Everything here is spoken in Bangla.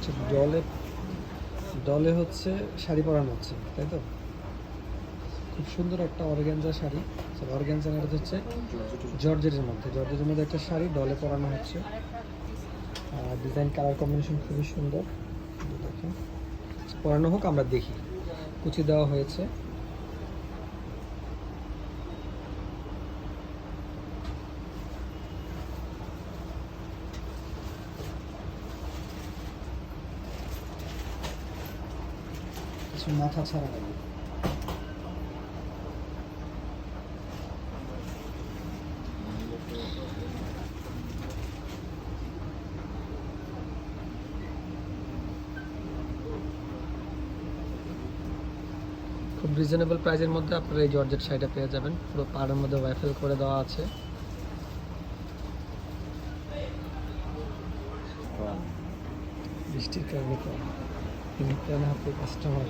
আচ্ছা, ডলে ডলে হচ্ছে শাড়ি পরানো হচ্ছে, তাই তো? খুব সুন্দর একটা অর্গানজা শাড়ি। অর্গানজা না, এটা হচ্ছে জর্জেটের মধ্যে একটা শাড়ি ডলে পরানো হচ্ছে। ডিজাইন কালার কম্বিনেশন খুবই সুন্দর। দেখেন, পরানো হোক, আমরা দেখি। কুচি দেওয়া হয়েছে। কিছু মাথা ছাড়া লাগে। খুব রিজনেবল প্রাইসের মধ্যে আপনারা এই জর্জেট শাড়িটা পেয়ে যাবেন। পুরো পাড়ের মধ্যে ওয়াইফেল করে দেওয়া আছে। বৃষ্টির কারণে তো হাতে কাস্টমার